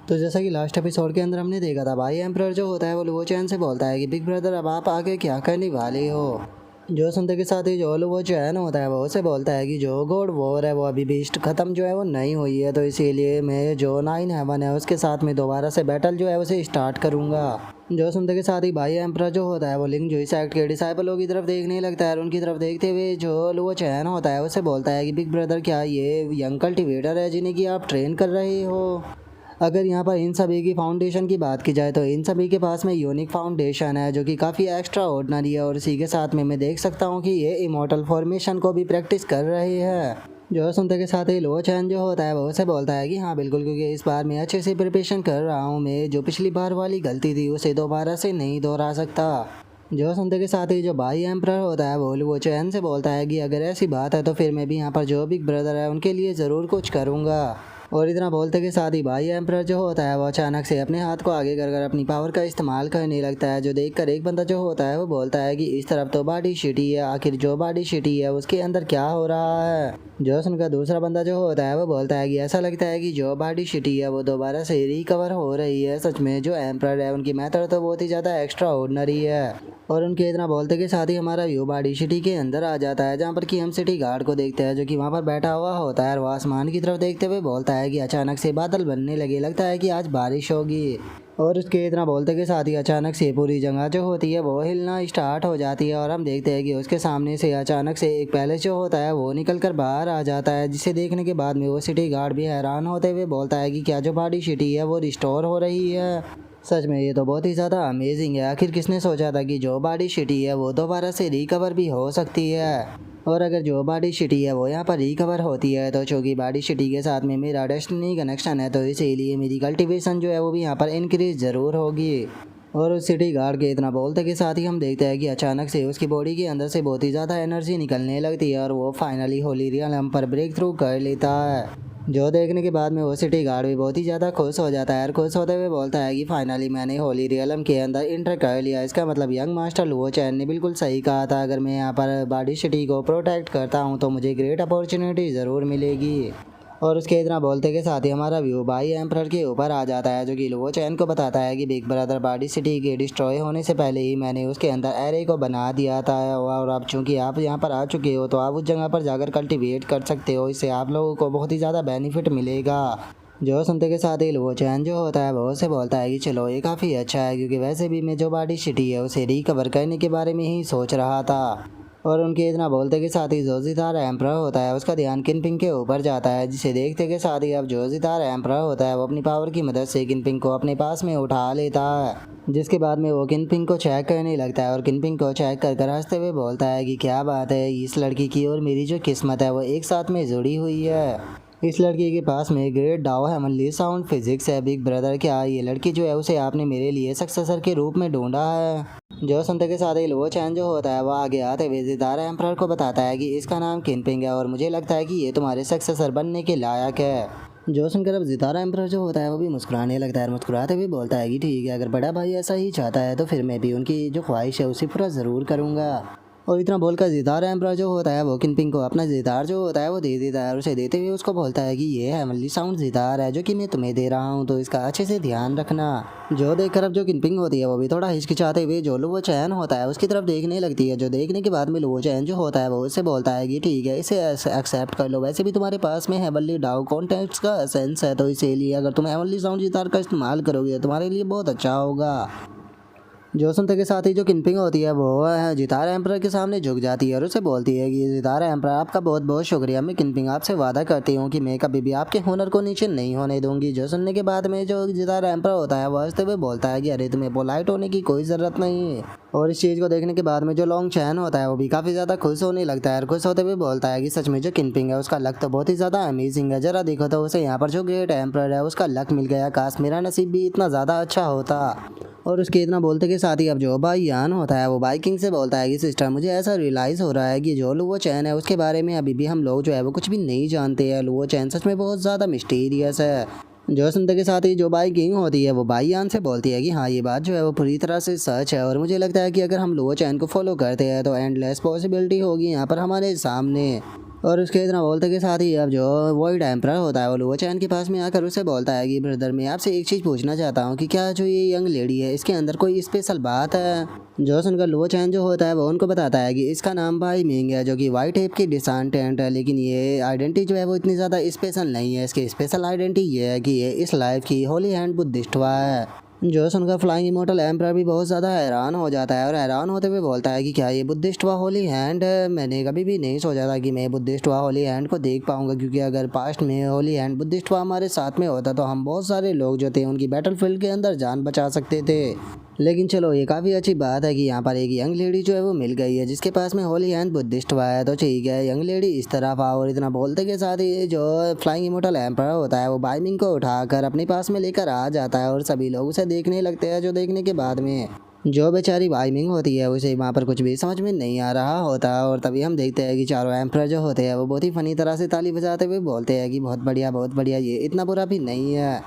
तो जैसा कि लास्ट एपिसोड के अंदर हमने देखा था, भाई एम्प्रर जो होता है वो लुओ चैन से बोलता है कि बिग ब्रदर अब आप आगे क्या करने वाले हो। जो सुनते के साथ ही जो लुओ चैन होता है वो उसे बोलता है कि जो गॉड वॉर है वो अभी भी खत्म जो है वो नहीं हुई है, तो इसीलिए मैं जो 9-11 है उसके साथ में दोबारा से बैटल जो है उसे स्टार्ट करूंगा। जो सुनते के साथ ही भाई एम्प्रर जो होता है वो लिंग जो इस एक्ट के डिसाइपलों की तरफ देखने लगता है और उनकी तरफ देखते हुए जो लुओ चैन होता है उसे बोलता है कि बिग ब्रदर क्या ये यंग कल्टिवेटर है जिन्हें कि आप ट्रेन कर रहे हो। अगर यहाँ पर इन सभी की फाउंडेशन की बात की जाए तो इन सभी के पास में यूनिक फाउंडेशन है जो कि काफ़ी एक्स्ट्रा ऑर्डिनरी है, और इसी के साथ में मैं देख सकता हूँ कि ये इमोर्टल फॉर्मेशन को भी प्रैक्टिस कर रहे हैं। जो सुनते के साथ ही लो चैन जो होता है वो उसे बोलता है कि हाँ बिल्कुल, क्योंकि इस बार मैं अच्छे से प्रिपरेशन कर रहा हूँ, मैं जो पिछली बार वाली गलती थी उसे दोबारा से नहीं दोहरा सकता। जो सुनते के साथ ही जो भाई एम्प्रर होता है वो चैन से बोलता है कि अगर ऐसी बात है तो फिर मैं भी यहाँ पर जो बिग ब्रदर है उनके लिए ज़रूर कुछ करूँगा। और इतना बोलते के साथ ही भाई एम्प्रर जो होता है वो अचानक से अपने हाथ को आगे कर अपनी पावर का इस्तेमाल करने लगता है, जो देखकर एक बंदा जो होता है वो बोलता है कि इस तरफ तो बॉडी शिटी है, आखिर जो बॉडी शिटी है उसके अंदर क्या हो रहा है। जो सुनकर दूसरा बंदा जो होता है वो बोलता है कि ऐसा लगता है कि जो बॉडी शिटी है वो दोबारा से रिकवर हो रही है। सच में जो एम्प्रर है उनकी मेथड तो बहुत ही ज़्यादा एक्स्ट्रा ऑर्डिनरी है। और उनके इतना बोलते के साथ ही हमारा व्यू बॉडी सिटी के अंदर आ जाता है, जहाँ पर कि हम सिटी गार्ड को देखते हैं जो कि वहाँ पर बैठा हुआ होता है और वो आसमान की तरफ देखते हुए बोलता है कि अचानक से बादल बनने लगे, लगता है कि आज बारिश होगी। और उसके इतना बोलते के साथ ही अचानक से पूरी जगह जो होती है वो हिलना स्टार्ट हो जाती है और हम देखते हैं कि उसके सामने से अचानक से एक पैलेस जो होता है वो निकल कर बाहर आ जाता है, जिसे देखने के बाद में वो सिटी गार्ड भी हैरान होते हुए बोलता है कि क्या जो बॉडी सिटी है वो रिस्टोर हो रही है। सच में ये तो बहुत ही ज़्यादा अमेजिंग है। आखिर किसने सोचा था कि जो बॉडी शिटी है वो दोबारा से रिकवर भी हो सकती है। और अगर जो बॉडी शिटी है वो यहाँ पर रिकवर होती है तो चूँकि बॉडी शिटी के साथ में मेरा डेस्टिनी कनेक्शन है, तो इसीलिए मेरी कल्टीवेशन जो है वो भी यहाँ पर इंक्रीज ज़रूर होगी। और उस सिटी गार्ड के इतना बोलते के साथ ही हम देखते हैं कि अचानक से उसकी बॉडी के अंदर से बहुत ही ज़्यादा एनर्जी निकलने लगती है और वो फाइनली होली रियलम पर ब्रेक थ्रू कर लेता है। जो देखने के बाद में वो सिटी गार्ड भी बहुत ही ज़्यादा खुश हो जाता है और खुश होते हुए बोलता है कि फाइनली मैंने होली रियलम के अंदर इंटर कर लिया। इसका मतलब यंग मास्टर लुओ चैन ने बिल्कुल सही कहा था, अगर मैं यहाँ पर बॉडी सिटी को प्रोटेक्ट करता हूँ तो मुझे ग्रेट अपॉर्चुनिटी ज़रूर मिलेगी। और उसके इतना बोलते के साथ ही हमारा व्यू भाई एम्प्रर के ऊपर आ जाता है, जो कि लुओ चैन को बताता है कि बिग ब्रदर बॉडी सिटी के डिस्ट्रॉय होने से पहले ही मैंने उसके अंदर एरे को बना दिया था, और अब चूंकि आप यहाँ पर आ चुके हो तो आप उस जगह पर जाकर कल्टीवेट कर सकते हो, इससे आप लोगों को बहुत ही ज़्यादा बेनिफिट मिलेगा। जो सुनते के साथ ही लुओ चैन जो होता है वो उसे बोलता है कि चलो ये काफ़ी अच्छा है, क्योंकि वैसे भी मैं जो बॉडी सिटी है उसे रिकवर करने के बारे में ही सोच रहा था। और उनके इतना बोलते के साथ ही जोजीदार एम्प्रर होता है उसका ध्यान किनपिंग के ऊपर जाता है, जिसे देखते के साथ ही अब जोजीदार एम्प्रर होता है वो अपनी पावर की मदद से किनपिंग को अपने पास में उठा लेता है, जिसके बाद में वो किनपिंग को चेक करने लगता है और किनपिंग को चेक कर हंसते हुए बोलता है कि क्या बात है, इस लड़की की और मेरी जो किस्मत है वो एक साथ में जुड़ी हुई है। इस लड़की के पास में ग्रेट डाओ हेवनली साउंड फिजिक्स है। बिग ब्रदर क्या ये लड़की जो है उसे आपने मेरे लिए सक्सेसर के रूप में ढूंढा है। जो सुनते के साथ ही लुओ चैन जो होता है वो आगे आते हुए जितारा एम्प्रर को बताता है कि इसका नाम किनपिंग है और मुझे लगता है कि ये तुम्हारे सक्सेसर बनने के लायक है। जो सुनकर अब जितारा एम्प्रर जो होता है वो भी मुस्कुराने लगता है और मुस्कुराते हुए बोलता है कि ठीक है, अगर बड़ा भाई ऐसा ही चाहता है तो फिर मैं भी उनकी जो ख्वाहिश है उसे पूरा ज़रूर करूँगा। और इतना बोलकर जितार एम्प्रर जो होता है वो किनपिंग को अपना जितार जो होता है वो दे देता है और उसे देते हुए उसको बोलता है कि ये हेवनली साउंड जितार है जो कि मैं तुम्हें दे रहा हूँ, तो इसका अच्छे से ध्यान रखना। जो देखकर अब जो किनपिंग होती है वो भी थोड़ा हिचकिचाते हुए जो लुओ चैन होता है उसकी तरफ देखने लगती है, जो देखने के बाद में लुओ चैन जो होता है वो उससे बोलता है कि ठीक है, इसे एक्सेप्ट कर लो, वैसे भी तुम्हारे पास में हेवनली डाउ कॉन्टेक्ट का एसेंस है, तो इसीलिए अगर तुम हेवनली साउंड जितार का इस्तेमाल करोगे तो तुम्हारे लिए बहुत अच्छा होगा। जो सुनते के साथ ही जो किनपिंग होती है वो जितारा एम्प्रर के सामने झुक जाती है और उसे बोलती है कि जितारा एम्प्रर आपका बहुत बहुत शुक्रिया, मैं किनपिंग आपसे वादा करती हूँ कि मैं कभी भी आपके हुनर को नीचे नहीं होने दूंगी। जो सुनने के बाद में जो जितारा एम्प्रर होता है वो हंसते हुए बोलता है कि अरे तुम्हें पोलाइट होने की कोई ज़रूरत नहीं है। और इस चीज़ को देखने के बाद में जो लॉन्ग चैन होता है वो भी काफ़ी ज़्यादा खुश होने लगता है और खुश होते हुए बोलता है कि सच में जो किनपिंग है उसका लक तो बहुत ही ज़्यादा अमेजिंग है, जरा देखो तो उसे यहाँ पर जो ग्रेट एम्प्रर है उसका लक मिल गया, काश मेरा नसीब भी इतना ज़्यादा अच्छा होता। और उसके इतना बोलते के साथ ही अब जो भाई यान होता है वो बाइकिंग से बोलता है कि सिस्टर मुझे ऐसा रियलाइज़ हो रहा है कि जो लुओ चैन है उसके बारे में अभी भी हम लोग जो है वो कुछ भी नहीं जानते हैं। लुओ चैन सच में बहुत ज़्यादा मिस्टीरियस है। जो सुनते के साथ ही जो बाई किंग होती है वो बाई यान से बोलती है कि हाँ ये बात जो है वो पूरी तरह से सच है और मुझे लगता है कि अगर हम लुओ चैन को फॉलो करते हैं तो एंडलेस पॉसिबिलिटी होगी यहाँ पर हमारे सामने। और उसके इतना बोलते के साथ ही अब जो वॉइड एम्परर होता है वो लुओ चैन के पास में आकर उसे बोलता है कि ब्रदर मैं आपसे एक चीज़ पूछना चाहता हूँ कि क्या जो ये यंग लेडी है इसके अंदर कोई स्पेशल बात है। जो सुनकर लुओ चैन जो होता है वो उनको बताता है कि इसका नाम भाई मिंग है जो कि वाइट हेप की डिसेंडेंट है, लेकिन ये आइडेंटिटी जो है वो इतनी ज़्यादा स्पेशल नहीं है। इसकी स्पेशल आइडेंटिटी ये है कि ये इस लाइफ की होली हैंड बुद्धिस्ट है। जो सुनकर फ्लाइंग इमोर्टल एम्परर भी बहुत ज़्यादा हैरान हो जाता है और हैरान होते हुए बोलता है कि क्या ये बुद्धिस्ट व होली हैंड है। मैंने कभी भी नहीं सोचा था कि मैं बुद्धिस्ट व होली हैंड को देख पाऊंगा, क्योंकि अगर पास्ट में होली हैंड बुद्धिस्ट व हमारे साथ में होता तो हम बहुत सारे लोग जो थे उनकी बैटल फील्ड के अंदर जान बचा सकते थे। लेकिन चलो ये काफ़ी अच्छी बात है कि यहाँ पर एक यंग लेडी जो है वो मिल गई है जिसके पास में होली हैंड बुद्धिस्ट हुआ है। तो ठीक है, यंग लेडी इस तरफ आओ। और इतना बोलते के साथ ही जो फ्लाइंग इमोर्टल एम्परर होता है वो बाइमिंग को उठाकर अपने पास में लेकर आ जाता है और सभी लोग उसे देखने लगते हैं। जो देखने के बाद में जो बेचारी बाइमिंग होती है उसे वहाँ पर कुछ भी समझ में नहीं आ रहा होता। और तभी हम देखते हैं कि चारों एम्परर जो होते हैं वो बहुत ही फनी तरह से ताली बजाते हुए बोलते हैं कि बहुत बढ़िया, ये इतना बुरा भी नहीं है।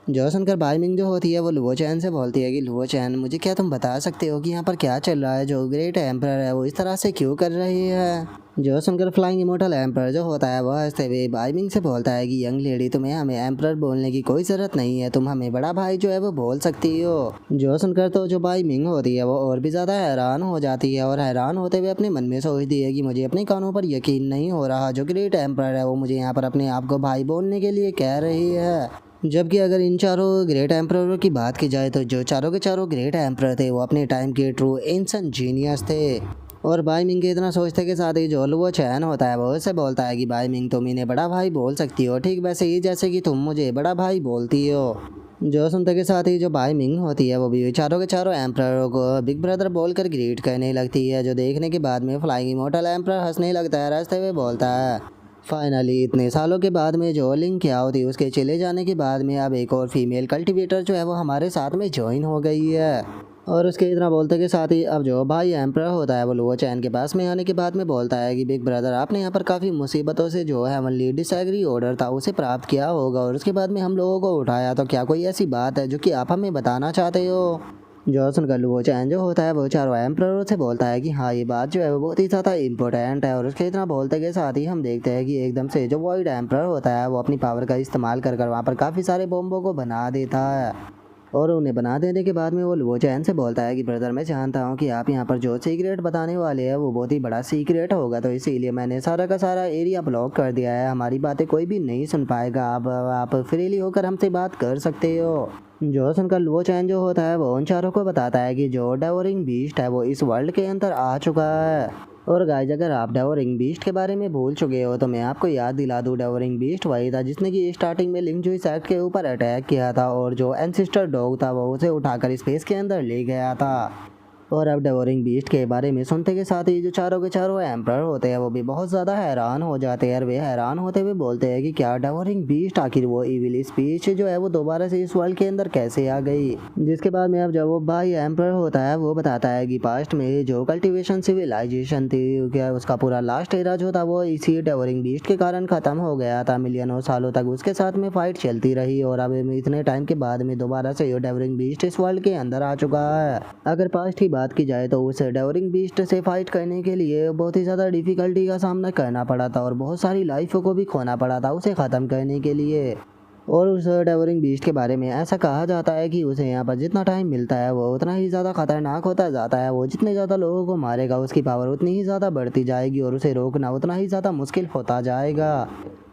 जो सुनकर बाइमिंग जो होती है वो लुओ चैन से बोलती है कि लुओ चैन मुझे क्या तुम बता सकते हो कि यहाँ पर क्या चल रहा है, जो ग्रेट एम्परर है वो इस तरह से क्यों कर रही है। जो सुनकर फ्लाइंग इमोर्टल एम्परर जो होता है वह हंसते हुए बाइमिंग से बोलता है कि यंग लेडी तुम्हें हमें एम्परर बोलने की कोई ज़रूरत नहीं है, तुम हमें बड़ा भाई जो है वो बोल सकती हो। जो सुनकर तो जो बाइमिंग होती है वो और भी ज़्यादा हैरान हो जाती है और हैरान होते हुए अपने मन में सोचती है कि मुझे अपने कानों पर यकीन नहीं हो रहा, जो ग्रेट एम्परर है वो मुझे यहाँ पर अपने आप को भाई बोलने के लिए कह रही है। जबकि अगर इन चारों ग्रेट एम्पररों की बात की जाए तो जो चारों के चारों ग्रेट एम्परर थे वो अपने टाइम के ट्रू एंशिएंट जीनियस थे। और बाइमिंग के इतना सोचते के साथ ही जो लुओ चैन होता है वो उससे बोलता है कि बाइमिंग तुम इन्हें बड़ा भाई बोल सकती हो, ठीक वैसे ही जैसे कि तुम मुझे बड़ा भाई बोलती हो। जो सुनते के साथ ही जो बाइमिंग होती है वो भी चारों के चारों एम्पररों को बिग ब्रदर बोलकर ग्रीट करने लगती है। जो देखने के बाद में फ्लाइंग इमोर्टल एम्परर हंसने लगता है, हंसते हुए बोलता है फाइनली इतने सालों के बाद में जो लिंक क्या होती उसके चले जाने के बाद में अब एक और फीमेल कल्टीवेटर जो है वो हमारे साथ में ज्वाइन हो गई है। और उसके इतना बोलते के साथ ही अब जो भाई एम्परर होता है वो लुओ चैन के पास में आने के बाद में बोलता है कि बिग ब्रदर आपने यहाँ पर काफ़ी मुसीबतों से जो है हेवनली डिसएग्री ऑर्डर था उसे प्राप्त किया होगा और उसके बाद में हम लोगों को उठाया, तो क्या कोई ऐसी बात है जो कि आप हमें बताना चाहते हो। जो सुनकर लुओ चैन जो होता है वो चारों एम्पररों से बोलता है कि हाँ ये बात जो है वो बहुत ही ज़्यादा इंपॉर्टेंट है। और उसके इतना बोलते के साथ ही हम देखते हैं कि एकदम से जो वॉइड एम्परर होता है वो अपनी पावर का इस्तेमाल कर वहाँ पर काफ़ी सारे बॉम्बों को बना देता है। और उन्हें बना देने के बाद में वो लुओ चैन से बोलता है कि ब्रदर मैं जानता हूँ कि आप यहाँ पर जो सीक्रेट बताने वाले हैं वो बहुत ही बड़ा सीक्रेट होगा, तो इसीलिए मैंने सारा का सारा एरिया ब्लॉक कर दिया है, हमारी बातें कोई भी नहीं सुन पाएगा, आप फ्रीली होकर हमसे बात कर सकते हो। जो सुनकर लुओ चैन जो होता है वो उन चारों को बताता है कि जो डेवोरिंग बीस्ट है वो इस वर्ल्ड के अंदर आ चुका है। और गाइज अगर आप डेवोरिंग बीस्ट के बारे में भूल चुके हो तो मैं आपको याद दिला दूँ, डेवोरिंग बीस्ट वही था जिसने कि स्टार्टिंग में लिंगजुई सेक्ट के ऊपर अटैक किया था और जो एंसिस्टर डॉग था वो उसे उठाकर स्पेस के अंदर ले गया था। और अब डेवोरिंग बीस्ट के बारे में सुनते के साथ ही जो चारों के चारों एम्परर होते हैं वो भी बहुत ज़्यादा हैरान हो जाते हैं और वे हैरान होते हुए बोलते हैं कि क्या डेवोरिंग बीस्ट आखिर वो इविल स्पीच जो है वो दोबारा से इस वर्ल्ड के अंदर कैसे आ गई। जिसके बाद में अब जब वो भाई एम्परर होता है वो बताता है कि पास्ट में जो कल्टीवेशन सिविलाइजेशन थी क्या उसका पूरा लास्ट एरा जो था वो इसी डेवोरिंग बीस्ट के कारण ख़त्म हो गया था। मिलियनों सालों तक उसके साथ में फाइट चलती रही और अब इतने टाइम के बाद में दोबारा से ये डेवोरिंग बीस्ट इस वर्ल्ड के अंदर आ चुका है। अगर पास्ट ही बात की जाए तो उसे डेवोरिंग बीस्ट से फाइट करने के लिए बहुत ही ज़्यादा डिफ़िकल्टी का सामना करना पड़ा था और बहुत सारी लाइफों को भी खोना पड़ा था उसे ख़त्म करने के लिए। और उस डेवोरिंग बीस्ट के बारे में ऐसा कहा जाता है कि उसे यहाँ पर जितना टाइम मिलता है वो उतना ही ज़्यादा खतरनाक होता जाता है, वो जितने ज़्यादा लोगों को मारेगा उसकी पावर उतनी ही ज़्यादा बढ़ती जाएगी और उसे रोकना उतना ही ज़्यादा मुश्किल होता जाएगा।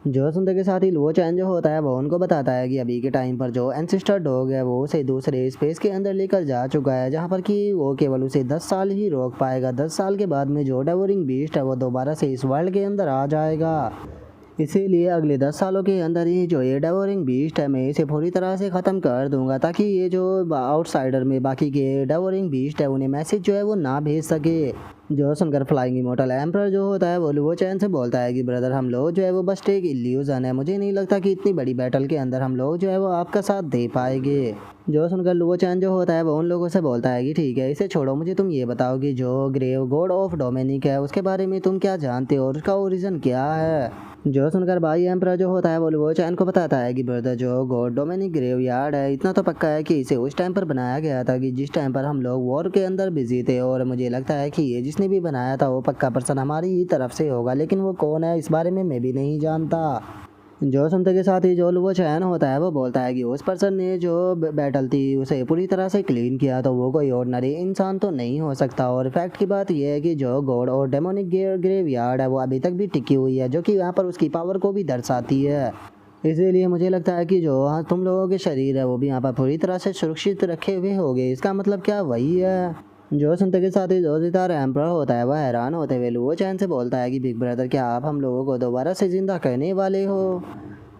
जो सुनते के साथ ही लुओ चैन जो होता है वो उनको बताता है कि अभी के टाइम पर जो एंसिस्टर डॉग है वो उसे दूसरे स्पेस के अंदर लेकर जा चुका है, जहाँ पर कि वो केवल उसे 10 साल ही रोक पाएगा। 10 साल के बाद में जो डेवोरिंग बीस्ट है वो दोबारा से इस वर्ल्ड के अंदर आ जाएगा। इसीलिए अगले 10 सालों के अंदर ही जो ये डेवोरिंग बीस्ट है मैं इसे पूरी तरह से ख़त्म कर दूंगा, ताकि ये जो आउटसाइडर में बाकी के डेवोरिंग बीस्ट है उन्हें मैसेज जो है वो ना भेज सके। जो सुनकर फ्लाइंग इमोर्टल एम्परर जो होता है वो लुओ चैन से बोलता है कि ब्रदर हम लोग जो है वो बस एक इल्यूजन है, मुझे नहीं लगता कि इतनी बड़ी बैटल के अंदर हम लोग जो है वो आपका साथ दे पाएंगे। जो सुनकर लुओ चैन जो होता है वो उन लोगों से बोलता है कि ठीक है इसे छोड़ो, मुझे तुम ये बताओ कि जो ग्रेव गॉड ऑफ डोमिनिक है उसके बारे में तुम क्या जानते हो और उसका ओरिजिन क्या है। जो सुनकर भाई एम्परर जो होता है वो लुओ चैन को बताता है कि ब्रदर जो गॉड डोमिनिक ग्रेव यार्ड है इतना तो पक्का है कि इसे उस टाइम पर बनाया गया था कि जिस टाइम पर हम लोग वॉर के अंदर बिजी थे, और मुझे लगता है कि ये जिसने जिसने भी बनाया था वो पक्का पर्सन हमारी ही तरफ से होगा, लेकिन वो कौन है इस बारे में मैं भी नहीं जानता। जो सुनते के साथ ही जो वो चैन होता है वो बोलता है कि उस पर्सन ने जो बैटल थी उसे पूरी तरह से क्लीन किया तो वो कोई ऑर्डिनरी इंसान तो नहीं हो सकता। और फैक्ट की बात यह है कि जो गॉड और डेमोनिक ग्रेवयार्ड है वो अभी तक भी टिकी हुई है, जो कि यहाँ पर उसकी पावर को भी दर्शाती है। इसीलिए मुझे लगता है कि जो तुम लोगों के शरीर है वो भी यहाँ पर पूरी तरह से सुरक्षित रखे हुए होंगे। इसका मतलब क्या वही है। जो सुनते के साथ ही जो सितारा एम्पर होता है वह हैरान होते हुए लुओ चैन से बोलता है कि बिग ब्रदर क्या आप हम लोगों को दोबारा से जिंदा करने वाले हो।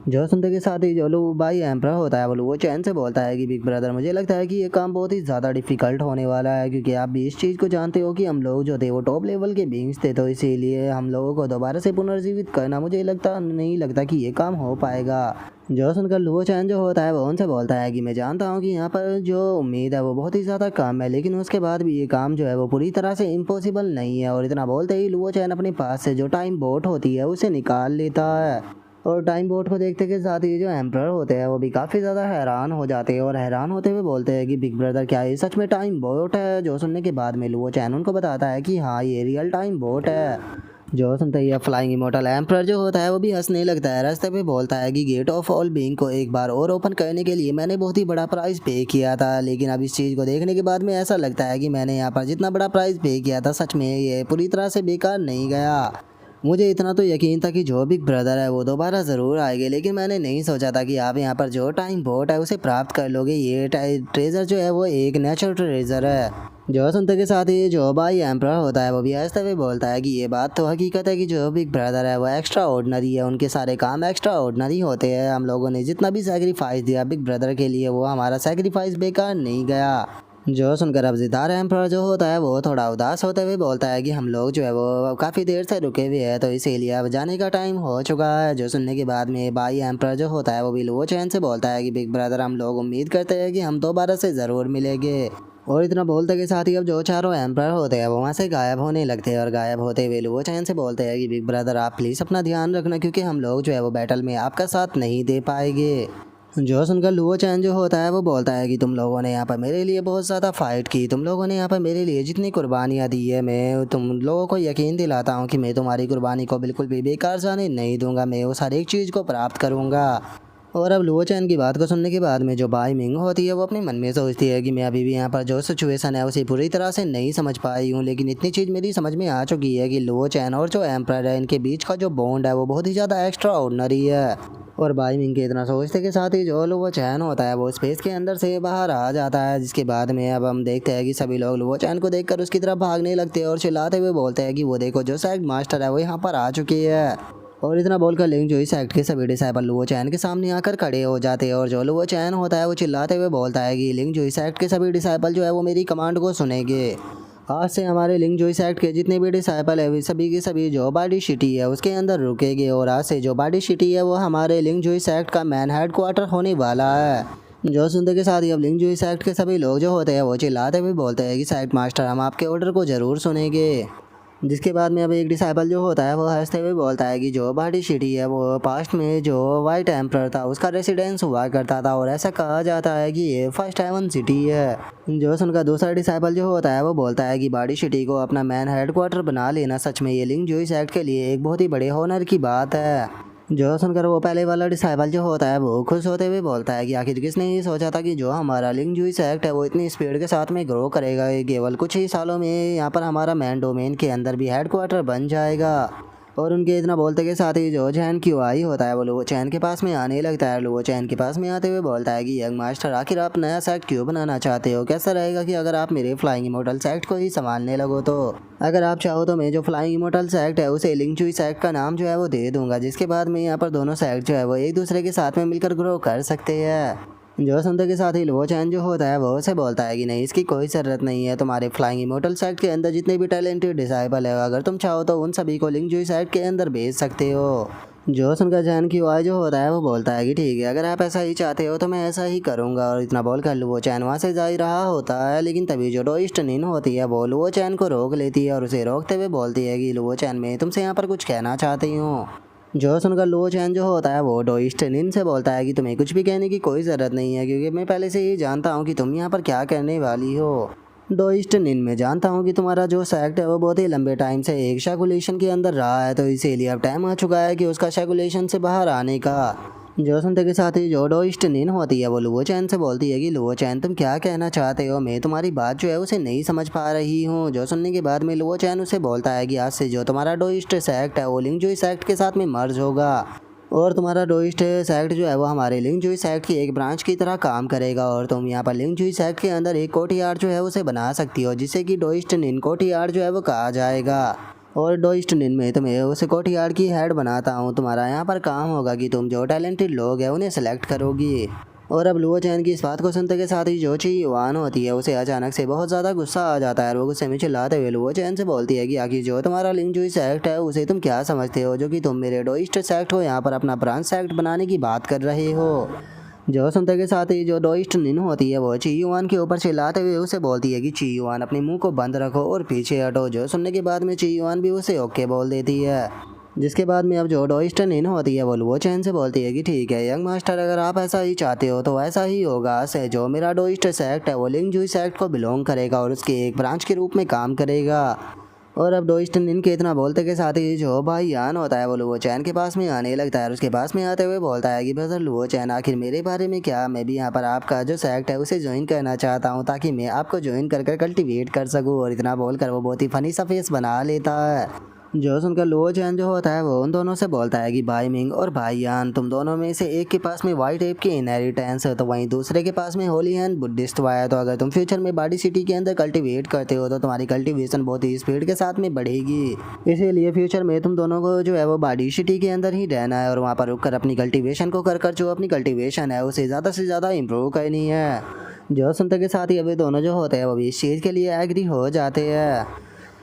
जो सुनते के साथ ही जो लू भाई एम्पर होता है वो लुओ चैन से बोलता है कि बिग ब्रदर मुझे लगता है कि ये काम बहुत ही ज़्यादा डिफिकल्ट होने वाला है, क्योंकि आप भी इस चीज़ को जानते हो कि हम लोग जो थे वो टॉप लेवल के बींग्स थे, तो इसीलिए हम लोगों को दोबारा से पुनर्जीवित करना मुझे नहीं लगता कि ये काम हो पाएगा। जो सुनकर लुओ चैन जो होता है वो उनसे बोलता है कि मैं जानता हूँ कि यहाँ पर जो उम्मीद है वो बहुत ही ज़्यादा कम है, लेकिन उसके बाद भी ये काम जो है वो पूरी तरह से इम्पॉसिबल नहीं है। और इतना बोलते ही लुओ चैन अपने पास से जो टाइम बोट होती है उसे निकाल लेता है। और टाइम बोट को देखते के साथ ही जो एम्प्रर होते हैं वो भी काफ़ी ज़्यादा हैरान हो जाते हैं और हैरान होते हुए बोलते हैं कि बिग ब्रदर क्या ये सच में टाइम बोट है। जो सुनने के बाद में लुओ चैन उनको बताता है कि हाँ ये रियल टाइम बोट है। जो सुनते ही फ्लाइंग इमोर्टल एम्प्रर जो होता है वो भी हंसने लगता है। रास्ते पे बोलता है कि गेट ऑफ ऑल बीइंग को एक बार और ओपन करने के लिए मैंने बहुत ही बड़ा प्राइस पे किया था, लेकिन अब इस चीज़ को देखने के बाद में ऐसा लगता है कि मैंने यहाँ पर जितना बड़ा प्राइस पे किया था सच में ये पूरी तरह से बेकार नहीं गया। मुझे इतना तो यकीन था कि जो बिग ब्रदर है वो दोबारा ज़रूर आएंगे, लेकिन मैंने नहीं सोचा था कि आप यहाँ पर जो टाइम बोट है उसे प्राप्त कर लोगे। ये ट्रेजर जो है वो एक नेचुरल ट्रेजर है। जो सुनते के साथ ही जो भाई एम्प्रर होता है वो भी हंसते हुए बोलता है कि ये बात तो हकीकत है कि जो बिग ब्रदर है वो एक्स्ट्रा ऑर्डिनरी है, उनके सारे काम एक्स्ट्रा ऑर्डिनरी होते हैं। हम लोगों ने जितना भी सेक्रीफाइस दिया बिग ब्रदर के लिए वो हमारा सेक्रीफाइस बेकार नहीं गया। जो सुनकर अब सितारा एम्प्रर जो होता है वो थोड़ा उदास होते हुए बोलता है कि हम लोग जो है वो काफ़ी देर से रुके हुए हैं, तो इसीलिए अब जाने का टाइम हो चुका है। जो सुनने के बाद में भाई एम्प्रर जो होता है वो भी लुओ चैन से बोलता है कि बिग ब्रदर हम लोग उम्मीद करते हैं कि हम दोबारा से ज़रूर मिलेंगे। और इतना बोलते के साथ ही अब जो चारों एम्प्रर होते हैं वो वहाँ से गायब होने लगते हैं और गायब होते हुए लुओ चैन से बोलते हैं कि बिग ब्रदर आप प्लीज़ अपना ध्यान रखना, क्योंकि हम लोग जो है वो बैटल में आपका साथ नहीं दे पाएंगे। जो सुनकर लुओ चैन जो होता है वो बोलता है कि तुम लोगों ने यहाँ पर मेरे लिए बहुत ज़्यादा फाइट की, तुम लोगों ने यहाँ पर मेरे लिए जितनी कुर्बानियाँ दी है मैं तुम लोगों को यकीन दिलाता हूँ कि मैं तुम्हारी कुर्बानी को बिल्कुल भी बेकार जाने नहीं दूंगा, मैं उस हर एक चीज़ को प्राप्त करूँगा। और अब लुओ चैन की बात को सुनने के बाद में जो बाई मिंग होती है वो अपने मन में सोचती है कि मैं अभी भी यहाँ पर जो सिचुएशन है उसे पूरी तरह से नहीं समझ पाई हूँ, लेकिन इतनी चीज़ मेरी समझ में आ चुकी है कि लुओ चैन और जो एम्प्रर है इनके बीच का जो बॉन्ड है वो बहुत ही ज़्यादा एक्स्ट्रा ऑर्डिनरी है। और बाई मिंग के इतना सोचते के साथ ही जो लुओ चैन होता है वो स्पेस के अंदर से बाहर आ जाता है, जिसके बाद में अब हम देखते हैं कि सभी लोग लुओ चैन को देखकर उसकी तरफ भागने लगते हैं और चिल्लाते हुए बोलते हैं कि वो देखो जो सेक्ट मास्टर है वो यहाँ पर आ चुकी है। और इतना बोलकर लिंग जो इस सेक्ट के सभी डिसाइपल लुओ चैन के सामने आकर खड़े हो जाते हैं और जो लुओ चैन होता है वो चिल्लाते हुए बोलता है कि लिंग जो इस सेक्ट के सभी डिसाइपल जो है वो मेरी कमांड को सुनेंगे। आज से हमारे लिंग जोई सेक्ट के जितने भी डिसाइपल है वे सभी के सभी जो बाडी सिटी है उसके अंदर रुकेंगे और आज से जो बाडी सिटी है वो हमारे लिंग जोई सेक्ट का मैन हेड क्वार्टर होने वाला है। जो सुनते के साथ ही अब लिंग जोई सेक्ट के सभी लोग जो होते हैं वो चिल्लाते हुए बोलते हैं कि सेक्ट मास्टर हम आपके ऑर्डर को ज़रूर सुनेंगे। जिसके बाद में अब एक डिसाइपल जो होता है वो हंसते हुए बोलता है कि जो बाडी सिटी है वो पास्ट में जो वाइट एम्प्रर था उसका रेसिडेंस हुआ करता था और ऐसा कहा जाता है कि ये फर्स्ट हेवन सिटी है। जो सुनकर दूसरा डिसाइपल जो होता है वो बोलता है कि बाडी सिटी को अपना मैन हेडक्वार्टर बना लेना सच में ये लिंग जोई सेक्ट के लिए एक बहुत ही बड़े हॉनर की बात है। जो सुनकर वो पहले वाला डिसाइपल जो होता है वो खुश होते हुए बोलता है कि आखिर किसने ये सोचा था कि जो हमारा लिंग जोई सेक्ट है वो इतनी स्पीड के साथ में ग्रो करेगा, ये केवल कुछ ही सालों में यहाँ पर हमारा मैन डोमेन के अंदर भी हेडक्वार्टर बन जाएगा। और उनके इतना बोलते के साथ ही जो चैन क्यों आई होता है वो लुओ चैन के पास में आने लगता है। लुओ चैन के पास में आते हुए बोलता है कि यंग मास्टर आखिर आप नया सेक्ट क्यों बनाना चाहते हो, कैसा रहेगा कि अगर आप मेरे फ्लाइंग इमोर्टल सेक्ट को ही संभालने लगो, तो अगर आप चाहो तो मैं जो फ्लाइंग इमोर्टल सेक्ट है उसे लिंग जोई सेक्ट का नाम जो है वो दे दूंगा, जिसके बाद में यहाँ पर दोनों सेक्ट जो है वो एक दूसरे के साथ में मिलकर ग्रो कर सकते हैं। जो सुनते के साथ ही लुओ चैन जो होता है वो उसे बोलता है कि नहीं इसकी कोई ज़रूरत नहीं है, तुम्हारे फ्लाइंग इमोर्टल सेक्ट के अंदर जितने भी टैलेंटेड डिसाइपल है अगर तुम चाहो तो उन सभी को लिंग जोई सेक्ट के अंदर भेज सकते हो। जो सुनकर चैन की आवाज़ जो होता है वो बोलता है कि ठीक है अगर आप ऐसा ही चाहते हो तो मैं ऐसा ही करूँगा। और इतना बोलकर लुओ चैन वहाँ से जा ही रहा होता है, लेकिन तभी जो डोइस्ट निन होती है वो लुओ चैन को रोक लेती है और उसे रोकते हुए बोलती है कि लुओ चैन मैं तुमसे यहाँ पर कुछ कहना चाहती हूँ। जो सुनकर लुओ चैन जो होता है वो डोइस्ट निन से बोलता है कि तुम्हें कुछ भी कहने की कोई ज़रूरत नहीं है, क्योंकि मैं पहले से ही जानता हूँ कि तुम यहाँ पर क्या करने वाली हो। दोस्त निन में जानता हूँ कि तुम्हारा जो सेक्ट है वो बहुत ही लंबे टाइम से एक शैगुलेशन के अंदर रहा है, तो इसीलिए अब टाइम आ चुका है कि उसका शैगुलेशन से बाहर आने का। जो सुनते के साथ ही जो दोस्त निन होती है वो लुओ चैन से बोलती है कि लुओ चैन तुम क्या कहना चाहते हो, मैं तुम्हारी बात जो है उसे नहीं समझ पा रही हूँ। जो सुनने के बाद में लुओ चैन उसे बोलता है कि आज से जो तुम्हारा दोस्त सेक्ट है वो लिंग जुई सेक्ट के साथ में मर्ज होगा और तुम्हारा डोइस्ट सेक्ट जो है वो हमारे लिंग जुई सेक्ट की एक ब्रांच की तरह काम करेगा और तुम यहाँ पर लिंग जुई सेक्ट के अंदर एक कोटियार जो है उसे बना सकती हो, जिससे कि डोइस्ट निन कोटियार जो है वो कहा जाएगा। और डोइस्ट निन में तुम्हें उस कोटियार की हेड बनाता हूँ। तुम्हारा यहाँ पर काम होगा कि तुम जो टैलेंटेड लोग हैं उन्हें सेलेक्ट करोगी। और अब लुओ चैन की इस बात को सुनते के साथ ही जो ची युआन होती है उसे अचानक से बहुत ज़्यादा गुस्सा आ जाता है और वो गुस्से में चिल्लाते हुए लुओ चैन से बोलती है कि आखिर जो तुम्हारा लिंग जुई सेक्ट है उसे तुम क्या समझते हो, जो कि तुम मेरे डोइस्ट सेक्ट हो यहाँ पर अपना ब्रांच सेक्ट बनाने की बात कर रहे हो। जो सुनते के साथ ही जो डोइस्ट निन होती है वो ची युआन के ऊपर चिल्लाते हुए उसे बोलती है कि ची युआन अपने मुंह को बंद रखो और पीछे हटो। जो सुनने के बाद में ची युआन भी उसे ओके बोल देती है, जिसके बाद में अब जो डोइस्ट निन होती है वो लुओ चैन से बोलती है कि ठीक है यंग मास्टर, अगर आप ऐसा ही चाहते हो तो ऐसा ही होगा। से जो मेरा डोइस्ट सेक्ट है वो लिंग जुई सेक्ट को बिलोंग करेगा और उसके एक ब्रांच के रूप में काम करेगा। और अब डोइस्ट निन के इतना बोलते के साथ ही जो भाई यान होता है वो लुओ चैन के पास में आने लगता है और उसके पास में आते हुए बोलता है कि ब्रदर लुओ चैन, आखिर मेरे बारे में क्या, मैं भी यहाँ पर आपका जो सेक्ट है उसे ज्वाइन करना चाहता हूँ ताकि मैं आपको ज्वाइन कर कल्टिवेट कर सकूँ। और इतना बोलकर वो बहुत ही फनी सा फेस बना लेता है। जो सुनकर लुओ चैन जो होता है वो उन दोनों से बोलता है कि भाई मिंग और भाई यान, तुम दोनों में से एक के पास में वाइट एप की इनहेरिटेंस है तो वहीं दूसरे के पास में होली हैंड बुद्धिस्ट है, तो अगर तुम फ्यूचर में बॉडी सिटी के अंदर कल्टीवेट करते हो तो तुम्हारी कल्टीवेशन बहुत ही स्पीड के साथ में बढ़ेगी। इसीलिए फ्यूचर में तुम दोनों को जो है वो बॉडी सिटी के अंदर ही रहना है और वहाँ पर रुक कर अपनी कल्टीवेशन को कर जो अपनी कल्टीवेशन है उसे ज़्यादा से ज़्यादा इम्प्रूव करनी है। जो सुनते के साथ ही अभी दोनों जो होते हैं वो भी इस चीज़ के लिए एग्री हो जाते हैं।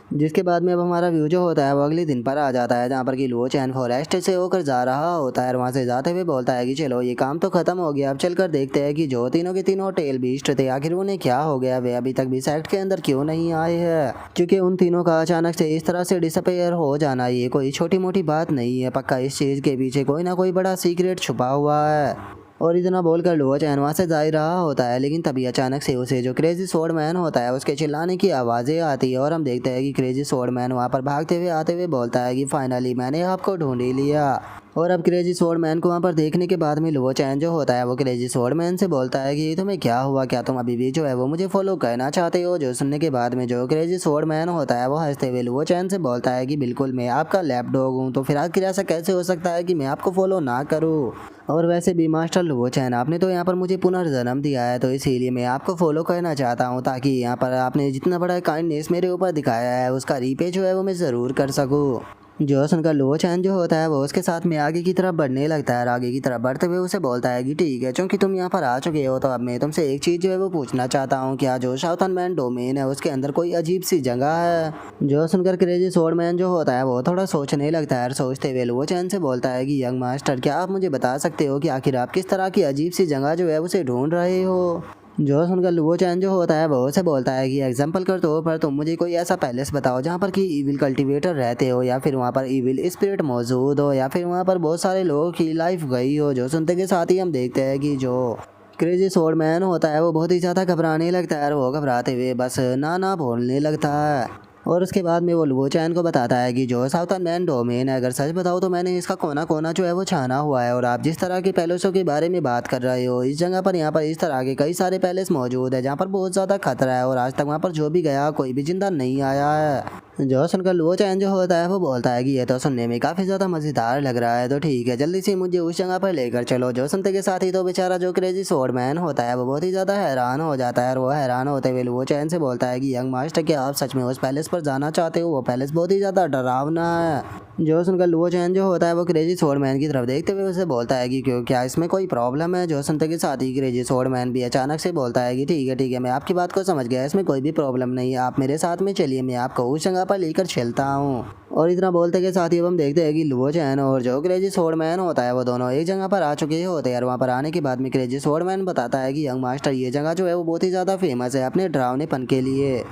जिसके बाद में अब हमारा व्यू जो होता है वो अगले दिन पर आ जाता है, जहाँ पर कि लुओ चैन फॉरेस्ट से होकर जा रहा होता है और वहाँ से जाते हुए बोलता है कि चलो ये काम तो खत्म हो गया, अब चलकर देखते हैं कि जो तीनों के तीनों टेल बीस्ट थे आखिर उन्हें क्या हो गया, वे अभी तक भी सेक्ट के अंदर क्यों नहीं आए हैं। क्योंकि उन तीनों का अचानक से इस तरह से डिसअपेयर हो जाना ये कोई छोटी मोटी बात नहीं है, पक्का इस चीज़ के पीछे कोई ना कोई बड़ा सीक्रेट छुपा हुआ है। और इतना बोलकर लुओ चैन वहाँ से जा ही रहा होता है, लेकिन तभी अचानक से उसे जो क्रेजी स्वॉर्ड मैन होता है उसके चिल्लाने की आवाज़ें आती है और हम देखते हैं कि क्रेजी स्वॉर्ड मैन वहाँ पर भागते हुए आते हुए बोलता है कि फाइनली मैंने आपको ढूंढ ही लिया। और अब क्रेजी स्वॉर्ड मैन को वहाँ पर देखने के बाद में लुओ चैन जो होता है वो क्रेजी स्वॉर्ड मैन से बोलता है कि तुम्हें क्या हुआ, क्या तुम अभी भी जो है वो मुझे फॉलो करना चाहते हो। जो सुनने के बाद में जो क्रेजी स्वॉर्ड मैन होता है वो हंसते हुए लुओ चैन से बोलता है कि बिल्कुल मैं आपका लैप डॉग हूँ, तो फिर आखिर ऐसा कैसे हो सकता है कि मैं आपको फॉलो ना करूँ। और वैसे भी मास्टर लुओ चैन, आपने तो यहाँ पर मुझे पुनर्जन्म दिया है तो इसीलिए मैं आपको फॉलो करना चाहता हूँ ताकि यहाँ पर आपने जितना बड़ा काइंडनेस मेरे ऊपर दिखाया है उसका रीपे जो है वो मैं ज़रूर कर सकूँ। जो सुनकर लुओ चैन जो होता है वो उसके साथ में आगे की तरफ बढ़ने लगता है और आगे की तरफ बढ़ते हुए उसे बोलता है कि ठीक है, क्योंकि तुम यहाँ पर आ चुके हो तो अब मैं तुमसे एक चीज़ जो है वो पूछना चाहता हूँ, क्या जो साउथर्न मैन डोमेन है उसके अंदर कोई अजीब सी जगह है। जो सुनकर क्रेजी स्वॉर्ड मैन जो होता है वो थोड़ा सोचने लगता है और सोचते हुए लुओ चैन से बोलता है कि यंग मास्टर, क्या आप मुझे बता सकते हो कि आखिर आप किस तरह की अजीब सी जगह जो है उसे ढूंढ रहे हो। जो सुनकर लुओ चैन जो होता है वो उसे बोलता है कि एग्जाम्पल कर तौर पर तुम मुझे कोई ऐसा पैलेस बताओ जहाँ पर कि इविल कल्टीवेटर रहते हो या फिर वहाँ पर इविल स्पिरिट मौजूद हो या फिर वहाँ पर बहुत सारे लोगों की लाइफ गई हो। जो सुनते के साथ ही हम देखते हैं कि जो क्रेजी स्वॉर्ड मैन होता है वो बहुत ही ज़्यादा घबराने लगता है और वो घबराते हुए बस ना बोलने लगता है। और उसके बाद में वो लुओ चैन को बताता है कि जो साउथर्न मैन डोमेन है, अगर सच बताओ तो मैंने इसका कोना कोना जो है वो छाना हुआ है और आप जिस तरह के पैलेसों के बारे में बात कर रहे हो इस जगह पर यहाँ पर इस तरह के कई सारे पैलेस मौजूद है जहाँ पर बहुत ज़्यादा खतरा है और आज तक वहाँ पर जो भी गया कोई भी जिंदा नहीं आया है। जो सुनकर लुओ चैन जो होता है वो बोलता है कि ये तो सुनने में काफ़ी ज़्यादा मज़ेदार लग रहा है, तो ठीक है जल्दी से मुझे उस जगह पर लेकर चलो। जो सुनते के साथ ही तो बेचारा जो क्रेजी स्वॉर्ड मैन होता है वो बहुत ही ज़्यादा हैरान हो जाता है और वो हैरान होते हुए लुओ चैन से बोलता है कि यंग मास्टर, क्या आप सच में उस पैलेस पर जाना चाहते हो, वो पैलेस बहुत ही ज़्यादा डरावना है। जो सुनकर लुओ चैन जो होता है वो क्रेजी स्वॉर्ड मैन की तरफ देखते हुए उसे बोलता है कि क्यों, क्या इसमें कोई प्रॉब्लम है। जो सुनते के साथ ही क्रेजी स्वॉर्ड मैन भी अचानक से बोलता है कि ठीक है मैं आपकी बात को समझ गया, इसमें कोई भी प्रॉब्लम नहीं है, आप मेरे साथ में चलिए, मैं आपको उस जगह पर लेकर चलता हूँ। और इतना बोलते के साथ ही हम देखते हैं कि लुओ चैन और जो क्रेजी स्वॉर्ड मैन होता है वो दोनों एक जगह पर आ चुके होते हैं और वहाँ पर आने के बाद में क्रेजी स्वॉर्ड मैन बताता है कि यंग मास्टर, ये जगह जो है वो बहुत ही ज़्यादा फेमस है अपने डरावनेपन के लिए।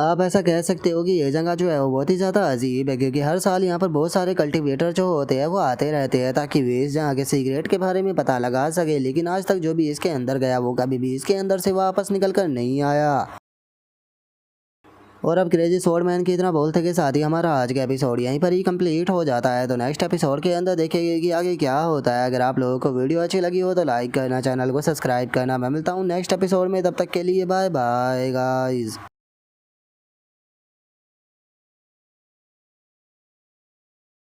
आप ऐसा कह सकते हो कि ये जगह जो है वो बहुत ही ज़्यादा अजीब है, क्योंकि हर साल यहाँ पर बहुत सारे कल्टीवेटर जो होते हैं वो आते रहते हैं ताकि वे इस जगह के सीक्रेट के बारे में पता लगा सके, लेकिन आज तक जो भी इसके अंदर गया वो कभी भी इसके अंदर से वापस निकल कर नहीं आया। और अब क्रेजी स्वॉर्डमैन की इतना बोलते के साथ ही हमारा आज का एपिसोड यहीं पर ही कंप्लीट हो जाता है। तो नेक्स्ट एपिसोड के अंदर देखेंगे कि आगे क्या होता है। अगर आप लोगों को वीडियो अच्छी लगी हो तो लाइक करना, चैनल को सब्सक्राइब करना। मैं मिलता हूँ नेक्स्ट एपिसोड में, तब तक के लिए बाय बाय गाइस।